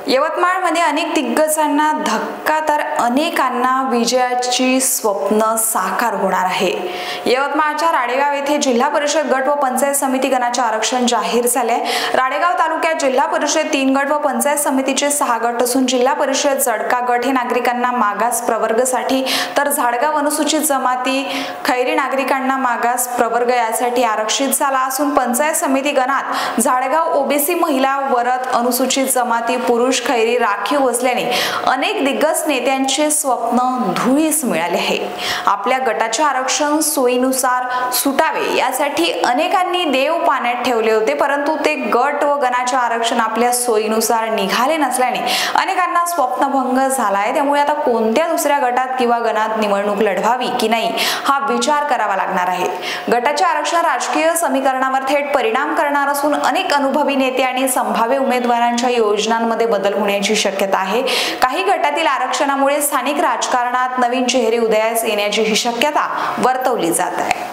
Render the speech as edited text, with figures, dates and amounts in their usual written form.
यवतमाळमध्ये अनेक दिग्गजांना धक्का तर अनेकांना विजयाची स्वप्न साकार होणार आहे। यवतमाळच्या राडेगाव येथे जिल्हा परिषद गट व पंचायत समिती गणाचे आरक्षण जाहीर झाले। राडेगाव तालुक्यात जिल्हा परिषद 3 गट व पंचायत समितीचे 6 गट असून जिल्हा परिषद जडका गट हे नागरिकांना मागास प्रवर्गासाठी तर झाडगाव अनुसूचित जमाती खैरी नागरिकांना मागास प्रवर्ग यासाठी आरक्षित झाला असून पंचायत समिती गणात झाडगाव ओबीसी महिला वरद अनुसूचित जमाती पुरुष खैरी राखीव असल्याने अनेक दिग्गज नेत्यांचे स्वप्न धुळीस मिळाले आहे। आपल्या गटाचे आरक्षण सोयीनुसार सुटावे यासाठी अनेकांनी देव पाण्यात ठेवले होते, परंतु ते गट व गणाचे आरक्षण आपल्या सोयीनुसार निघाले नसल्याने अनेकांना स्वप्नभंग झाला आहे। त्यामुळे आता कोणत्या दुसऱ्या गटात किंवा गणात निवडणूक लढवावी की नाही हा विचार करावा लागणार आहे। गटाचे आरक्षण राजकीय समीकरणावर थेट परिणाम करणार असून अनेक अनुभवी नेते आणि संभाव्य उमेदवारांच्या योजनांमध्ये बदल होण्याची शक्यता आहे। काही गटातील आरक्षणामुळे स्थानिक राजकारणात नवीन चेहरे उदयास येण्याची ही शक्यता वर्तवली जात आहे।